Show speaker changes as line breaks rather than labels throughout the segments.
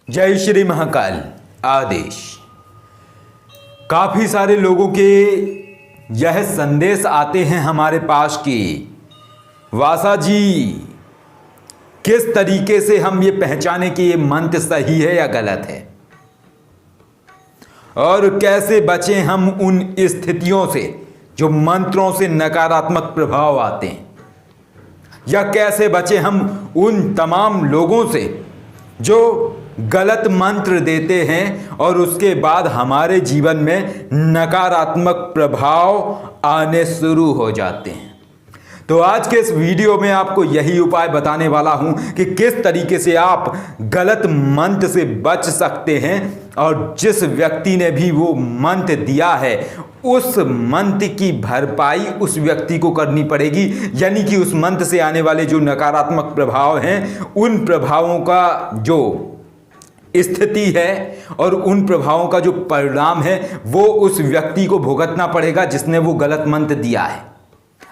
जय श्री महाकाल आदेश। काफी सारे लोगों के यह संदेश आते हैं हमारे पास कि वासा जी किस तरीके से हम ये पहचाने कि ये मंत्र सही है या गलत है, और कैसे बचें हम उन स्थितियों से जो मंत्रों से नकारात्मक प्रभाव आते हैं, या कैसे बचें हम उन तमाम लोगों से जो गलत मंत्र देते हैं और उसके बाद हमारे जीवन में नकारात्मक प्रभाव आने शुरू हो जाते हैं। तो आज के इस वीडियो में आपको यही उपाय बताने वाला हूं कि किस तरीके से आप गलत मंत्र से बच सकते हैं, और जिस व्यक्ति ने भी वो मंत्र दिया है उस मंत्र की भरपाई उस व्यक्ति को करनी पड़ेगी। यानी कि उस मंत्र से आने वाले जो नकारात्मक प्रभाव हैं उन प्रभावों का जो स्थिति है और उन प्रभावों का जो परिणाम है वो उस व्यक्ति को भुगतना पड़ेगा जिसने वो गलत मंत्र दिया है।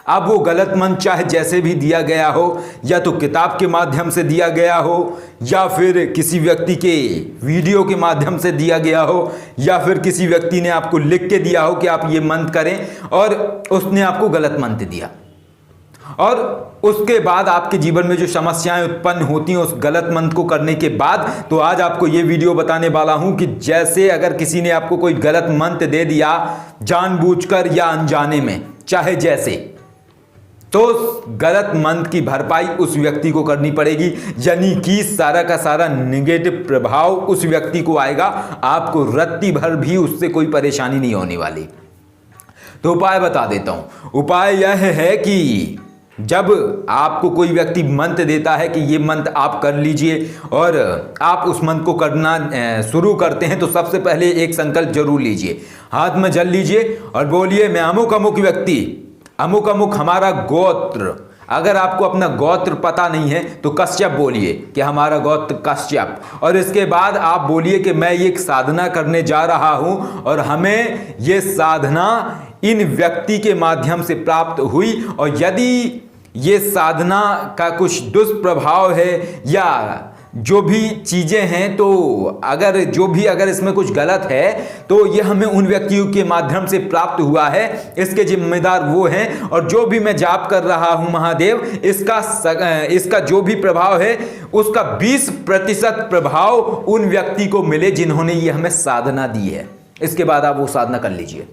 अब वो गलत मंत्र चाहे जैसे भी दिया गया हो, या तो किताब के माध्यम से दिया गया हो, या फिर किसी व्यक्ति के वीडियो के माध्यम से दिया गया हो, या फिर किसी व्यक्ति ने आपको लिख के दिया हो कि आप ये मंत्र करें और उसने आपको गलत मंत्र दिया, और उसके बाद आपके जीवन में जो समस्याएं उत्पन्न होती हैं उस गलत मंत्र को करने के बाद। तो आज आपको ये वीडियो बताने वाला हूं कि जैसे अगर किसी ने आपको कोई गलत मंत्र दे दिया जानबूझकर या अनजाने में, चाहे जैसे, तो उस गलत मंत्र की भरपाई उस व्यक्ति को करनी पड़ेगी। यानी कि सारा का सारा नेगेटिव प्रभाव उस व्यक्ति को आएगा, आपको रत्ती भर भी उससे कोई परेशानी नहीं होने वाली। तो उपाय बता देता हूं। उपाय यह है कि जब आपको कोई व्यक्ति मंत्र देता है कि ये मंत्र आप कर लीजिए और आप उस मंत्र को करना शुरू करते हैं, तो सबसे पहले एक संकल्प जरूर लीजिए। हाथ में जल लीजिए और बोलिए, मैं अमुक अमुक व्यक्ति, अमुक अमुक हमारा गोत्र। अगर आपको अपना गोत्र पता नहीं है तो कश्यप बोलिए कि हमारा गोत्र कश्यप, और इसके बाद आप बोलिए कि मैं ये साधना करने जा रहा हूं और हमें ये साधना इन व्यक्ति के माध्यम से प्राप्त हुई, और यदि ये साधना का कुछ दुष्प्रभाव है या जो भी चीजें हैं, तो अगर इसमें कुछ गलत है तो ये हमें उन व्यक्तियों के माध्यम से प्राप्त हुआ है, इसके जिम्मेदार वो हैं। और जो भी मैं जाप कर रहा हूं महादेव, इसका जो भी प्रभाव है उसका 20% प्रभाव उन व्यक्ति को मिले जिन्होंने ये हमें साधना दी है। इसके बाद आप वो साधना कर लीजिए।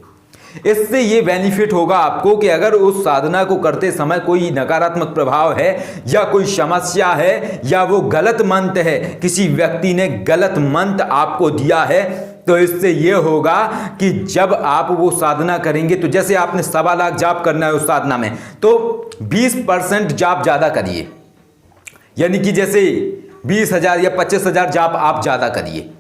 इससे ये बेनिफिट होगा आपको कि अगर उस साधना को करते समय कोई नकारात्मक प्रभाव है या कोई समस्या है या वो गलत मंत्र है, किसी व्यक्ति ने गलत मंत्र आपको दिया है, तो इससे ये होगा कि जब आप वो साधना करेंगे, तो जैसे आपने 1.25 लाख जाप करना है उस साधना में, तो 20% जाप ज्यादा करिए। यानी कि जैसे 20,000 या 25,000 जाप आप ज्यादा करिए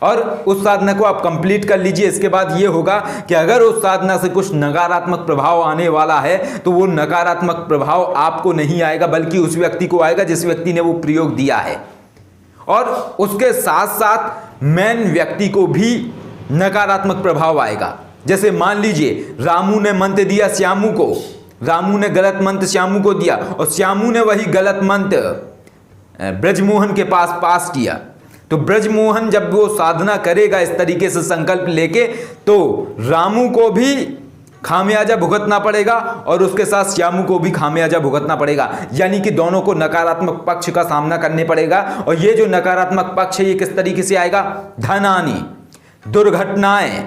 और उस साधना को आप कंप्लीट कर लीजिए। इसके बाद ये होगा कि अगर उस साधना से कुछ नकारात्मक प्रभाव आने वाला है तो वो नकारात्मक प्रभाव आपको नहीं आएगा, बल्कि उस व्यक्ति को आएगा जिस व्यक्ति ने वो प्रयोग दिया है। और उसके साथ साथ मेन व्यक्ति को भी नकारात्मक प्रभाव आएगा। जैसे मान लीजिए रामू ने मंत्र दिया श्यामू को, रामू ने गलत मंत्र श्यामू को दिया और श्यामू ने वही गलत मंत्र ब्रजमोहन के पास किया, तो ब्रजमोहन जब वो साधना करेगा इस तरीके से संकल्प लेके, तो रामू को भी खामियाजा भुगतना पड़ेगा और उसके साथ श्यामू को भी खामियाजा भुगतना पड़ेगा। यानी कि दोनों को नकारात्मक पक्ष का सामना करने पड़ेगा। और ये जो नकारात्मक पक्ष है ये किस तरीके से आएगा? धन हानि, दुर्घटनाएं,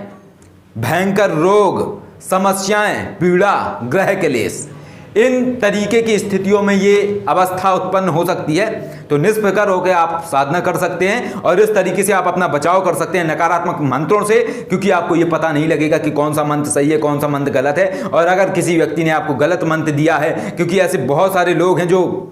भयंकर रोग, समस्याएं, पीड़ा, ग्रह क्लेश, इन तरीके की स्थितियों में ये अवस्था उत्पन्न हो सकती है। तो निष्फिक्र होकर आप साधना कर सकते हैं और इस तरीके से आप अपना बचाव कर सकते हैं नकारात्मक मंत्रों से, क्योंकि आपको ये पता नहीं लगेगा कि कौन सा मंत्र सही है, कौन सा मंत्र गलत है। और अगर किसी व्यक्ति ने आपको गलत मंत्र दिया है, क्योंकि ऐसे बहुत सारे लोग हैं जो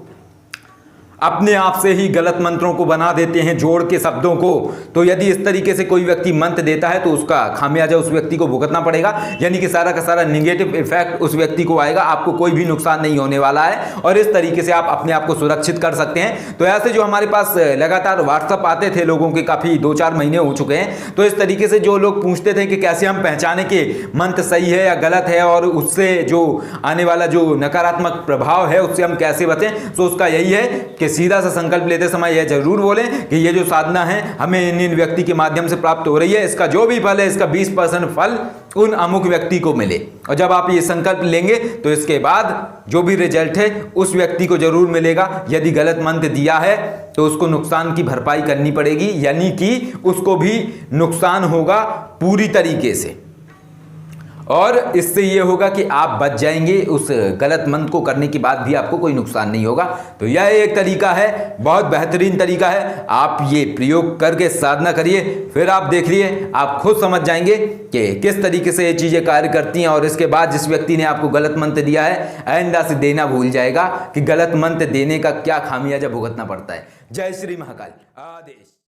अपने आप से ही गलत मंत्रों को बना देते हैं जोड़ के शब्दों को, तो यदि इस तरीके से कोई व्यक्ति मंत्र देता है तो उसका खामियाजा उस व्यक्ति को भुगतना पड़ेगा। यानी कि सारा का सारा नेगेटिव इफेक्ट उस व्यक्ति को आएगा, आपको कोई भी नुकसान नहीं होने वाला है। और इस तरीके से आप अपने आप को सुरक्षित कर सकते हैं। तो ऐसे जो हमारे पास लगातार व्हाट्सअप आते थे लोगों के, काफ़ी 2-4 महीने हो चुके हैं, तो इस तरीके से जो लोग पूछते थे कि कैसे हम पहचाने कि मंत्र सही है या गलत है और उससे जो आने वाला जो नकारात्मक प्रभाव है उससे हम कैसे बचें, तो उसका यही है कि सीधा सा संकल्प लेते समय यह जरूर बोलें कि ये जो साधना है हमें इन व्यक्ति के माध्यम से प्राप्त हो रही है, इसका जो भी फल है इसका 20% फल उन अमुक व्यक्ति को मिले। और जब आप ये संकल्प लेंगे तो इसके बाद जो भी रिजल्ट है उस व्यक्ति को जरूर मिलेगा। यदि गलत मंत्र दिया है तो उसको नुकसान की भरपाई करनी पड़ेगी, यानी कि उसको भी नुकसान होगा पूरी तरीके से, और इससे ये होगा कि आप बच जाएंगे। उस गलत मंत्र को करने के बाद भी आपको कोई नुकसान नहीं होगा। तो यह एक तरीका है, बहुत बेहतरीन तरीका है। आप ये प्रयोग करके साधना करिए, फिर आप देखिए, आप खुद समझ जाएंगे कि किस तरीके से ये चीजें कार्य करती हैं। और इसके बाद जिस व्यक्ति ने आपको गलत मंत्र दिया है आइंदा से देना भूल जाएगा कि गलत मंत्र देने का क्या खामियाजा भुगतना पड़ता है। जय श्री महाकाल। आदेश।